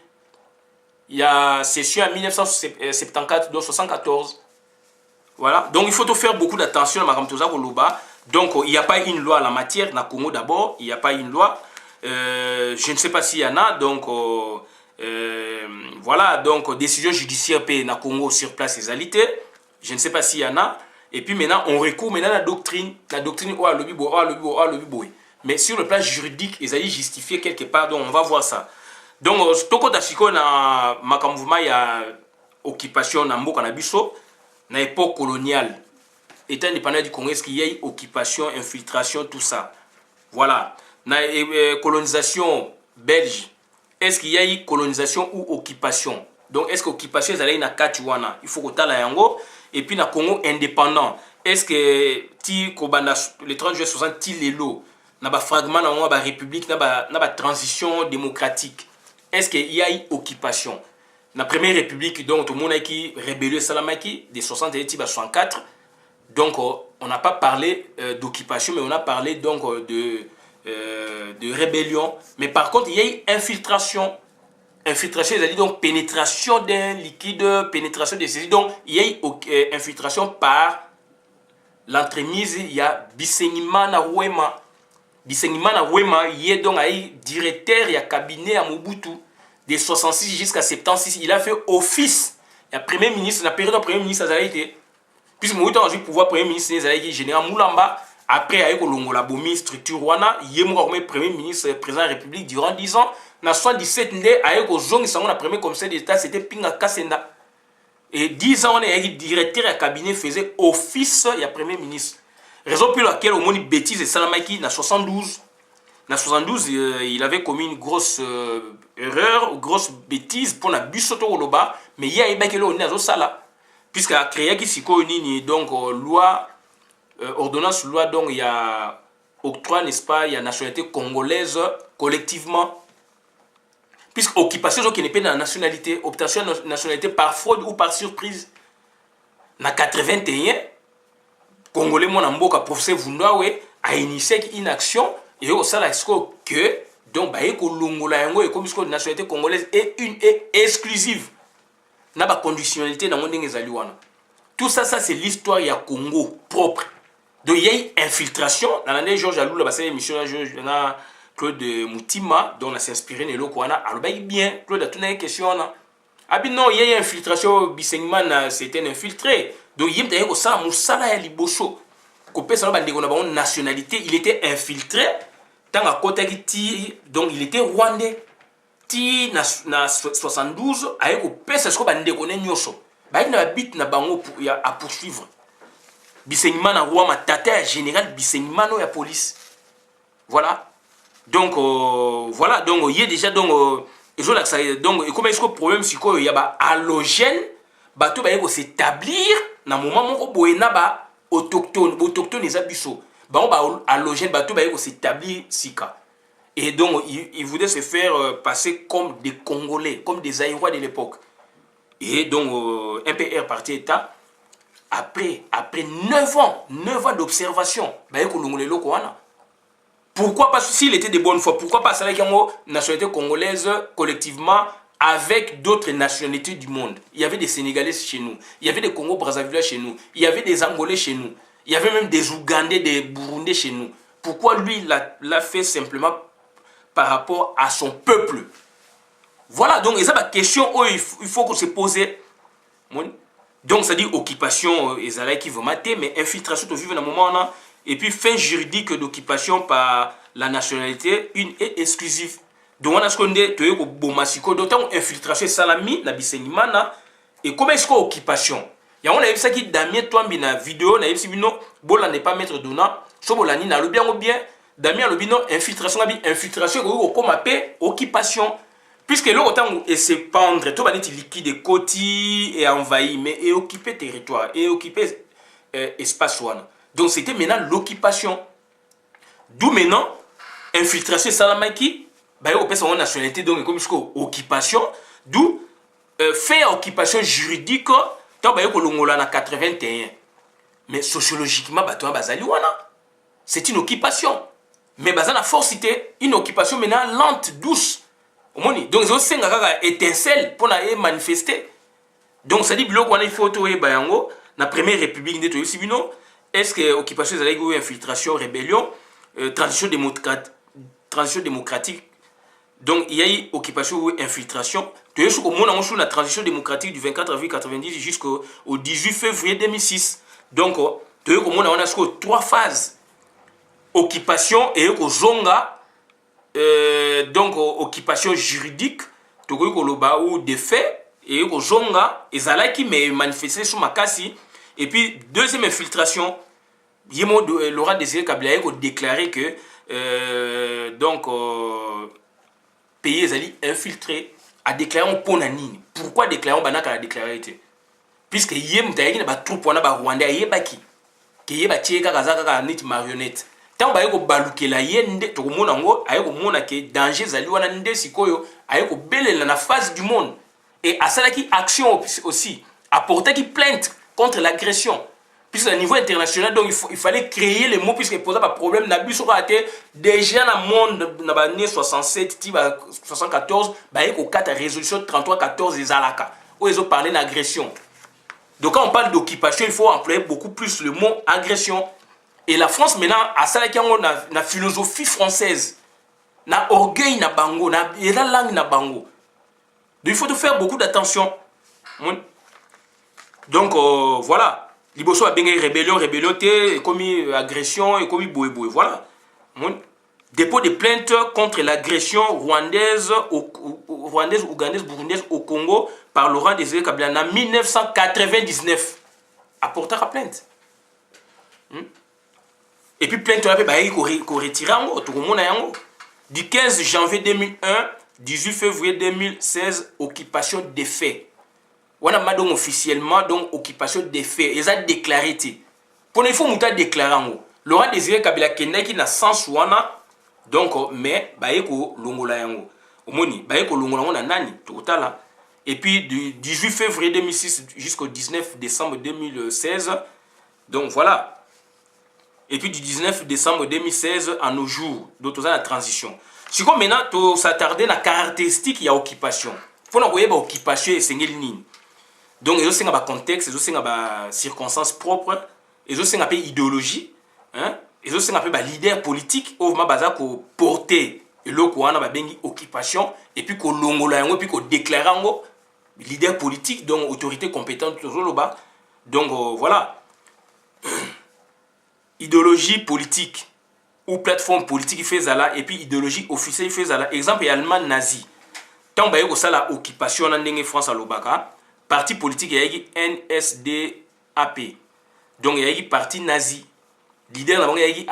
il y a session en 1974 donc 74. Voilà, donc il faut faire beaucoup d'attention à Madame Toza Koloba. Donc il n'y a pas une loi en la matière, na Congo d'abord, il n'y a pas une loi. Je ne sais pas s'il y en a, donc voilà, donc décision judiciaire na Congo sur place égalité. Je ne sais pas s'il y en a. Et puis maintenant, on recourt maintenant à la doctrine mais sur le plan juridique, ils allaient justifier quelque part, donc on va voir ça. Donc, toko tachiko na makamvuma ya occupation na mboka na biso. Na époque coloniale, État indépendant du Congo, est-ce qu'il y a eu occupation, infiltration, tout ça? Voilà. Na colonisation belge, est-ce qu'il y a eu colonisation ou occupation? Donc, est-ce que occupation, est na Katiwana? Il faut que tu yango. Et puis, na Congo indépendant, est-ce que le 30 juillet 60, Tilelo, na ba fragment na ba république, na ba transition démocratique, est-ce qu'il y a eu occupation? La première république, donc tout le monde a qui rébellion Salamaki, de 68 à 64. Donc on n'a pas parlé d'occupation, mais on a parlé donc de rébellion. Mais par contre, il y a eu infiltration. Infiltration, c'est-à-dire donc pénétration d'un liquide, pénétration de ceci. Donc il y a eu infiltration par l'entremise, il y a Bisenimana Wema. Bisenimana Wema, il y a donc un directeur, il y a cabinet à Mobutu. De 66 jusqu'à 76, il a fait office. Il y a premier ministre, la période de premier ministre, ça a été. Puisque Mobutu a eu le pouvoir premier ministre, ça a été général Moulamba. Après, il y a eu la Bomi, structure Rwanda. Il y a eu le premier ministre, président de la République durant 10 ans. En 77, il y a eu le premier commissaire d'État, c'était Pinga Kassenda. Et 10 ans, il y a eu le directeur du cabinet faisait office, il y a premier ministre. Raison pour laquelle, au moins, bêtise et Salamaki, en 72. En 72, il avait commis une grosse erreur, une grosse bêtise pour la busoto oloba, mais il y a eu une sala. Puisqu'il créé donc loi, ordonnance loi, donc il y a octroi, n'est-ce pas, il y a nationalité congolaise collectivement. Puisque occupation qui n'est pas dans la nationalité, obtention de nationalité par fraude ou par surprise. En 81, Congolais, mon amboka, professeur Vundawe, a initié une action. Et au sein que donc et comme une nationalité congolaise est une et exclusive n'a pas conditionnalité dans le monde. Tout ça c'est l'histoire du Congo propre. Donc il y a une infiltration dans l'année Georges Alou la bassin émission Claude Moutima dont on s'est inspiré de l'Okwana alors bien Claude a tourné une question ah bien non il y a une infiltration Bisengman c'était un infiltré donc il y a eu ça Moussala ya Liboso copé ça ba nationalité il était infiltré. Donc il était rwandais. ti na 72 aye ko pesa siko bandeko ne nyonso bayi na bit na bango ya à poursuivre bisenima na roi matata ya général bisenima no ya police. Voilà donc voilà donc il y a déjà donc donc comme est-ce que problème siko ya ba halogène bato baye ko s'établir na moment moko boyena ba autochtone eza biso bango ba halogène bato baye ko s'établir sika. Et donc, ils voulaient se faire passer comme des Congolais, comme des Aïrois de l'époque. Et donc, MPR parti État, après 9 ans d'observation, pourquoi pas, s'il était de bonne foi, pourquoi pas ça avec une nationalité congolaise collectivement avec d'autres nationalités du monde? Il y avait des Sénégalais chez nous, il y avait des Congo-Brazzaville chez nous, il y avait des Angolais chez nous, il y avait même des Ougandais, des Burundais chez nous. Pourquoi lui l'a fait simplement par rapport à son peuple? Voilà, donc c'est la question où il faut qu'on se pose. Donc ça dit occupation qui veut mater, mais infiltration de vivre dans le moment là, et puis fin juridique d'occupation par la nationalité une et exclusive. Donc on a ce qu'on dit, tu es au Bomasiko, d'autant infiltration salami na bisenimana et comment est-ce qu'occupation? Il y a on a vu ça qui Damien toi na vidéo na yebisi bino bola n'est pas maître donnant, so bolani na lo bien ou bien Damien Lobino, infiltration, comme appelé occupation. Puisque l'autre temps, et se pendre, tout va être liquide, côté et envahi, mais et occuper territoire, et occuper espace. Donc c'était maintenant l'occupation. D'où maintenant, infiltration salamaki, on peut son nationalité, donc comme occupation, d'où faire occupation juridique, tant que l'on a 81. Mais sociologiquement, c'est une occupation. Mais la force c'était une occupation maintenant lente, douce. Donc ils ont étincelle pour manifester. Donc ça dit qu'il faut la première république de Toyosibino. Est-ce que l'occupation est une infiltration, rébellion, transition démocratique? Donc il y a eu occupation ou infiltration. Tu sais qu'on a la transition démocratique du 24 avril 1990 jusqu'au 18 février 2006. Donc tu sais qu'on a 3 phases. Occupation et zonga donc occupation juridique ou des faits et zonga et zalaki mais manifesté sur makasi et puis deuxième infiltration Laurent Désiré Kabila a déclaré que donc pays ezali infiltré a déclaré en ponanini. Pourquoi déclarer banaka a déclaré puisque yem tayaki na ba troupe wana ba Rwanda yebaki ke yeba tieka kazaka nit marionnette. Tant que vous avez la yende, tout le monde a que danger zali wana nde sikoyo, ayeko belle la phase du monde. Et à ça qui action aussi, apporter qui plainte contre l'agression. Puisque au niveau international, donc il fallait créer les mots puisque posait pas problème d'abus sur la terre. Déjà dans le monde, dans les années 67, 74, ayeko 4 résolution 33-14 des Alaka, où ils ont parlé d'agression. Donc quand on parle d'occupation, il faut employer beaucoup plus le mot agression. Et la France maintenant a ça qui a la philosophie française, na orgueil na bango, na la langue na bango. Donc il faut faire beaucoup d'attention. Donc voilà, liboso a bien rébellion, commis agression et commis boue. Voilà. Dépôt de plainte contre l'agression rwandaise, ougandaise, burundaise au Congo par Laurent Désiré Kabila en 1999. Apporter à plainte. Et puis plainte qu'on retire du 15 janvier 2001, 18 février 2016, occupation des faits. On a donc officiellement donc occupation des faits. Ils ont déclaré. Pour il faut mouta déclarer. Laurent Désiré Kabila qui n'a sens wana donc mais baeko longola yango. Omoni baeko longola na nani total. Et puis du 18 février 2006 jusqu'au 19 décembre 2016. Donc voilà. Et puis du 19 décembre 2016 à nos jours, d'autres la transition. Si comme maintenant, tu s'attarder dans la caractéristique il y a occupation. Il faut que occupation et c'est donc ils ont un contexte, ils ont des circonstances propres, ils ont une idéologie, ils ont un leader politique, ils ont porter occupation et puis qu'on longola et puis qu'on déclare leader politique, donc autorité compétente donc voilà. Idéologie politique ou plateforme politique il fait ça là et puis idéologie officielle il fait ça là. Exemple, il y a l'Allemagne nazi. tant baye ko sala occupation na ndenge France alobaka parti politique yaki NSDAP donc yaki parti nazi leader na bango yaki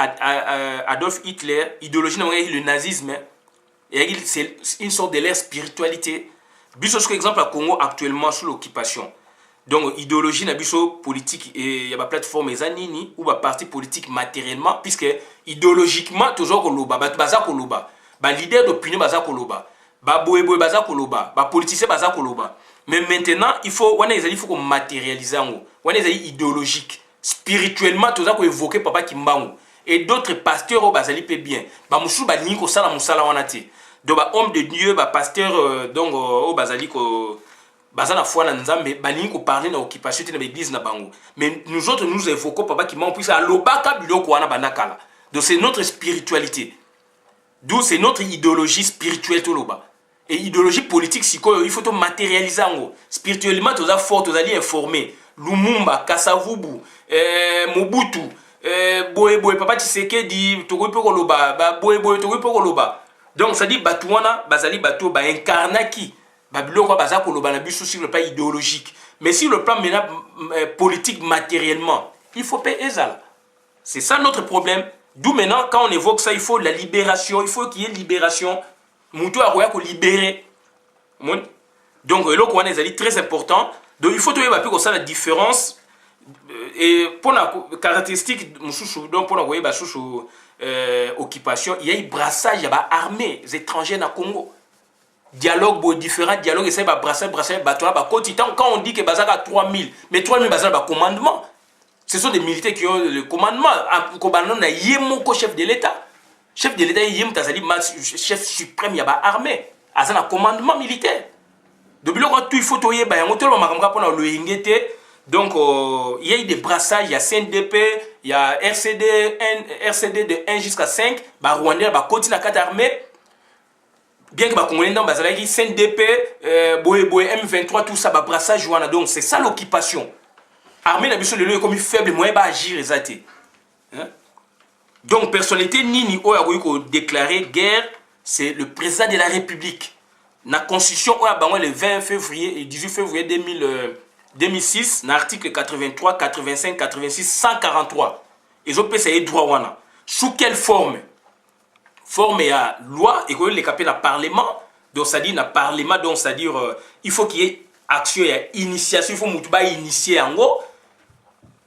Adolf Hitler idéologie na bango yaki le nazisme yaki c'est une sorte de leur spiritualité biso par exemple à Congo actuellement sous l'occupation donc idéologie na biso politique et y a ba plateforme ezanini ou ba parti politique matériellement puisque idéologiquement toujours koloba baza koloba ba leader d'opinion baza koloba ba boyeboy baza koloba ba politicien baza koloba mais maintenant il faut qu'on matérialiser ngo wana ezali idéologique spirituellement toujours ko évoquer papa Kimbangu et d'autres pasteurs au bazali pe bien ba musu ba lingi ko sala musala wana te donc ba homme de Dieu ba pasteur donc au bazali ko bazana foi na nzambe ba lingi ko parler na occupation te na église na bango mais nous autres nous évoquons papa Kimbangu puisse alobaka biloko wana banakala donc c'est notre spiritualité d'où c'est notre idéologie spirituelle toloba et idéologie politique il faut tout matérialiser spirituellement tu as fort tu as informé Lumumba Kasavubu Mobutu boye papa Tshisekedi to ko koloba ba boye to ko koloba donc ça dit batuana bazali batu ba incarnaki ba biloko baza koloba na biso sur le plan idéologique mais sur le plan politique matériellement il faut payer ça c'est ça notre problème d'où maintenant quand on évoque ça il faut la libération il faut qu'il y ait libération Moutou a ko libérer. Donc là est très important. Donc il faut trouver la différence et pour la caractéristique donc pour la occupation, il y a un brassage, il y a armées étrangères dans le Congo. Dialogue différent, dialogue et ça va brasser quand on dit que bazaka 3000, mais 3000 bazaka commandement. Ce sont des militaires qui ont le commandement. Kobanon a yemoko chef de l'État. Chef de l'État, chef suprême, il y a l'armée. Il y a un commandement militaire. Donc, il faut tout y donc, il y a eu des brassages, il y a CNDP, il y a RCD de 1 jusqu'à 5. Rwanda va continuer à 4 armées. Bien que les Congolais ont CNDP, M23, tout ça, brassage. Donc, c'est ça l'occupation. L'armée n'a pas de comme faible, moyen d'agir. Donc, personnalité, Nini Oyagoyko déclaré guerre, c'est le président de la République. La constitution, le 20 février et 18 février 2006, dans l'article 83, 85, 86, 143, ils ont payé droit. Sous quelle forme? Forme à loi, et les capés dans le Parlement, donc ça dit dans le Parlement, donc c'est-à-dire il faut qu'il y ait action et initiation, il faut initier en gros.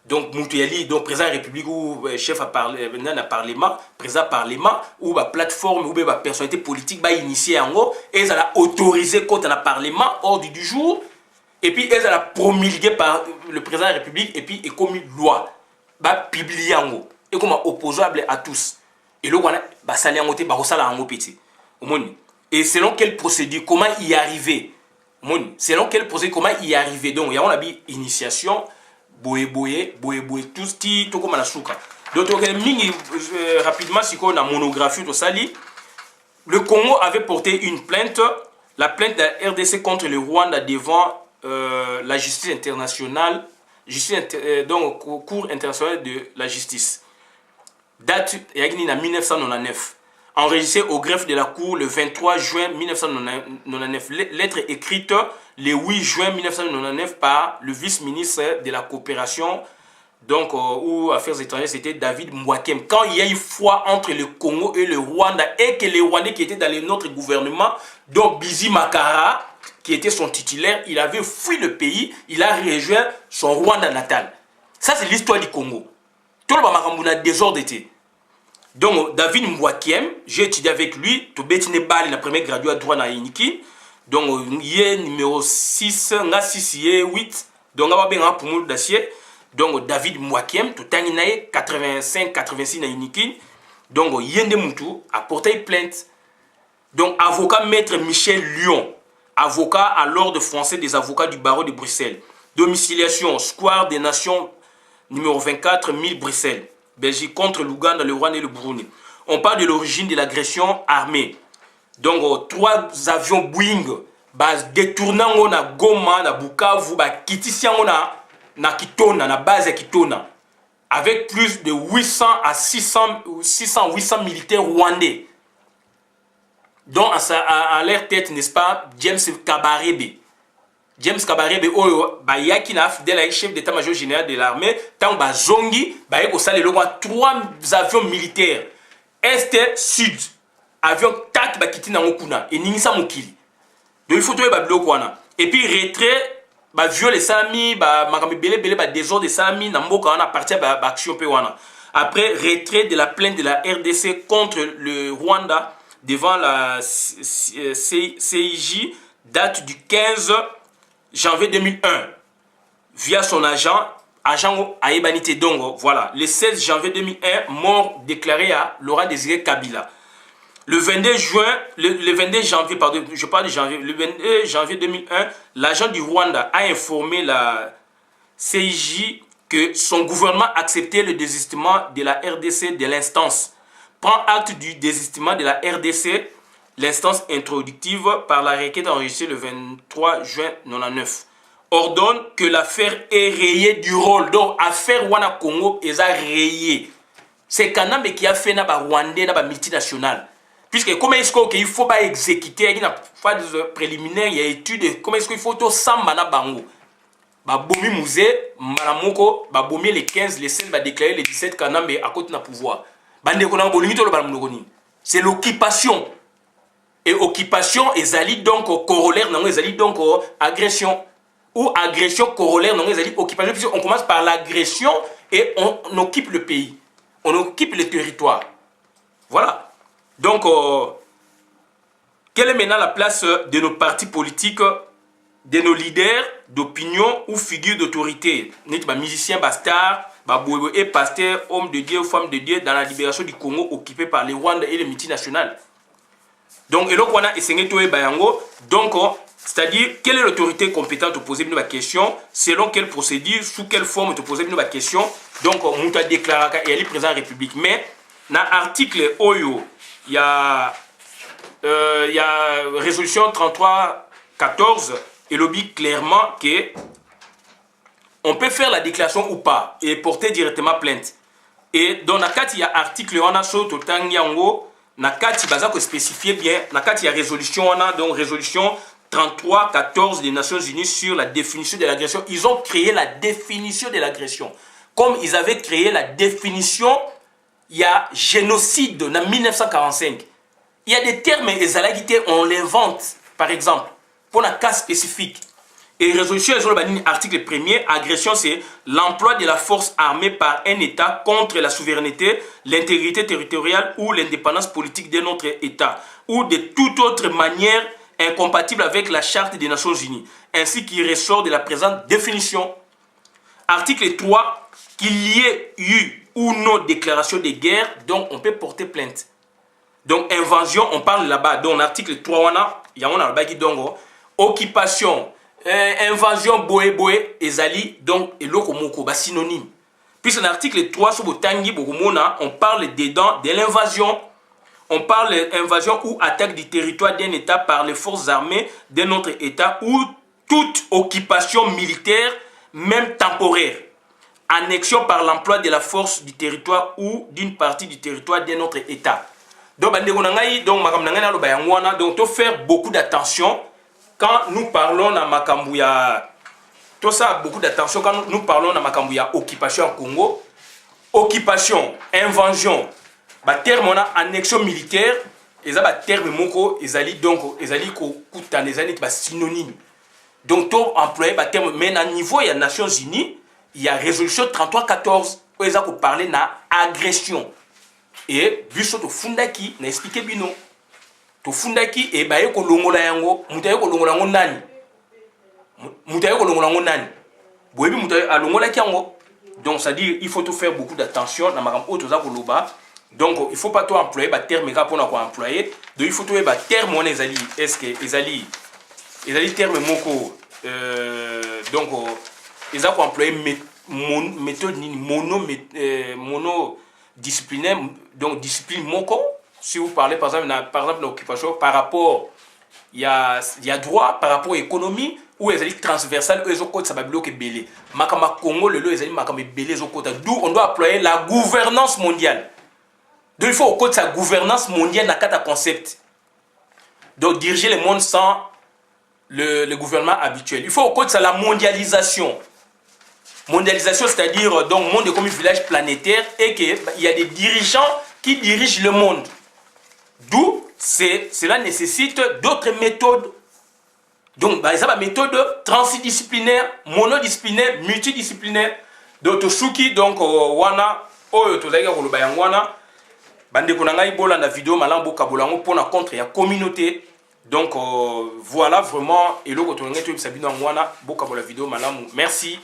Donc, Moutoueli, donc président de la République ou chef à parler, dans le Parlement, président Parlement, ou la plateforme, ou la personnalité politique, va initier en haut, et ils ont autorisé contre le Parlement, ordre du jour, et puis ils ont promulgué par le président de la République, et puis ils ont commis loi, va publier en haut, et comme opposable à tous. Et là, va saler en haut, va ressala en haut petit. Et selon quelle procédure, comment y arriver? Selon quelle procédure, comment y arriver? Donc, il y a une initiation. Boye, tout ce tout comme la souka. Donc, rapidement, si on a monographie de Sali, le Congo avait porté une plainte, la plainte de la RDC contre le Rwanda devant la justice internationale, donc Cour internationale de la justice. Date en 1999. Enregistré au greffe de la Cour le 23 juin 1999. Lettre écrite le 8 juin 1999 par le vice-ministre de la coopération donc, ou affaires étrangères, c'était David Mwakem. Quand il y a eu foi entre le Congo et le Rwanda et que les Rwandais qui étaient dans notre gouvernement, donc Bizi Makara, qui était son titulaire, il avait fui le pays, il a rejoint son Rwanda natal. Ça, c'est l'histoire du Congo. Tout le monde a désordre. Donc, David Mwakiem, j'ai étudié avec lui, Tobetine Bali, la première graduée à droit dans Iniki. Donc, il est numéro 6, 6, 8. Donc, il y a un peu d'acier. Donc, David Mwakiem, tout le temps, 85, 86 dans Iniki. Donc, Yende Moutou a porté plainte. Donc, avocat maître Michel Lyon, avocat à l'ordre français des avocats du barreau de Bruxelles. Domiciliation, Square des Nations, numéro 24, 1000 Bruxelles. Belgique contre l'Ouganda, le Rwanda et le Burundi. On parle de l'origine de l'agression armée. Donc, 3 avions Boeing, détournant na Goma, na Bukavu, Kitisian na Kitona, na base à Kitona, avec plus de 800 à 600, 800 militaires rwandais. dont à leur tête, n'est-ce pas, James Kabarebe. James Kabarebe, oyo, ba yaki na fidèle chef d'état-major général de l'armée, tant ba zongi, ba yeko sale le roi 3 avions militaires, est, sud, avion 4 ba kiti na ngokuna, et ningisa mokili. Donc il faut trouver ba biloko wana. Et puis retrait, ba viol salami, ba makambi belé, ba désordre salami, na mboka wana, partir ba action pe wana. Après, retrait de la plainte de la RDC contre le Rwanda devant la CIJ, date du 15 janvier 2001, via son agent Ayebanite Dongo. Voilà, le 16 janvier 2001, mort déclaré à Laurent Désiré Kabila. Le 22 juin, le 22 janvier, pardon, je parle de janvier, le 22 janvier 2001, l'agent du Rwanda a informé la CIJ que son gouvernement acceptait le désistement de la RDC de l'instance. Prend acte du désistement de la RDC, l'instance introductive par la requête enregistrée le 23 juin 1999. Ordonne que l'affaire est rayée du rôle. Donc, affaire Wana Congo est rayée. C'est Kanambe qui a fait na ba Rwandais, na ba multinational. Puisque comment est-ce qu'il faut pas exécuter, il y a une phase préliminaire, il y a étude, comment est-ce qu'il faut tout samba na bango. Babomi musée, Malamoko, babomi les 15, les 16, déclaré les 17 Kanambe à côté na pouvoir. C'est l'occupation. Et occupation, ezali donc corollaire, non, ezali donc agression. Ou agression corollaire, non, ezali occupation. Puisqu'on commence par l'agression et on occupe le pays. On occupe le territoire. Voilà. Donc, quelle est maintenant la place de nos partis politiques, de nos leaders d'opinion ou figures d'autorité? Musiciens, bastards, et pasteurs, hommes de Dieu, femmes de Dieu dans la libération du Congo occupé par les Rwandais et les multinationales. Donc, et là, on a essayé de bayango. Donc, c'est-à-dire, quelle est l'autorité compétente pour poser une question, selon quelle procédure, sous quelle forme te poser une question. Donc, on a déclaré qu'il y a le président de la République. Mais, dans l'article Oyo, il y a résolution 33-14, et lobby clairement que on peut faire la déclaration ou pas et porter directement plainte. Et dans la carte, il y a article, on a sauté tangiango, na carte, il va spécifier bien, na carte, il y a résolution, on a donc résolution 33-14 des Nations Unies sur la définition de l'agression. Ils ont créé la définition de l'agression. Comme ils avaient créé la définition, il y a génocide en 1945. Il y a des termes, on l'invente, par exemple, pour un cas spécifique. Et résolution, article 1er, agression, c'est l'emploi de la force armée par un État contre la souveraineté, l'intégrité territoriale ou l'indépendance politique d'un autre État, ou de toute autre manière incompatible avec la Charte des Nations Unies, ainsi qu'il ressort de la présente définition. Article 3, qu'il y ait eu ou non déclaration de guerre, donc on peut porter plainte. Donc invasion, on parle là-bas, dans l'article 3, il y a un occupation, invasion boé ezali donc eloko moko ba synonyme. Puis en article 3 sur botangi bokomona, on parle dedans de l'invasion. On parle d'invasion ou attaque du territoire d'un État par les forces armées d'un autre État ou toute occupation militaire, même temporaire. Annexion par l'emploi de la force du territoire ou d'une partie du territoire d'un autre État. Donc, donc, il faut faire beaucoup d'attention quand nous parlons de Makambouya. Tout ça, beaucoup d'attention quand nous parlons de Makambouya, occupation au Congo, occupation, invasion, terme on a annexion militaire, et ça terme moko, ezali donc ezali ko kutan ezali ba synonyme. Donc tout employé terme mais à niveau il y a Nations Unies, il y a résolution 33-14 où ils ont parlé na agression. Et biso to fundaki na expliquer bino. To fundaki e ba yeko longola yango, mutaye ko longola ngo nani? Mutaye ko longola ngo nani? Boyebi mutaye a longola kiango. Donc ça dit il faut tout faire beaucoup d'attention na makam auto za ko loba. Donc il faut pas tout employer ba terme ka pona ko employer. Donc il faut tout ba terme on ezali est-ce que ezali terme moko donc ils ont employé méthode mono disciplinaire, donc discipline moko. Si vous parlez par exemple l'occupation par rapport il y a droit par rapport à l'économie ou les élites transversales eux ont côté ça va bloquer belé makama Congo le les élites makama belé ont côté d'où on doit employer la gouvernance mondiale. Donc il faut au côté sa gouvernance mondiale na kata concept donc diriger le monde sans le gouvernement habituel. Il faut au code ça la mondialisation. Mondialisation, c'est-à-dire donc monde est comme un village planétaire et qu'il y a des dirigeants qui dirigent le monde. D'où cela nécessite d'autres méthodes. Donc, par exemple, méthode transdisciplinaire, monodisciplinaire, multidisciplinaire. Donc, Tosuki, donc, wana, oyo, tozalika koloba yang wana, bande konanga ibola na vidéo malambo kabolango pour la contre ya communauté. Donc, voilà vraiment, et le kotonanga tu sabino wana, boka la vidéo malamu. Merci.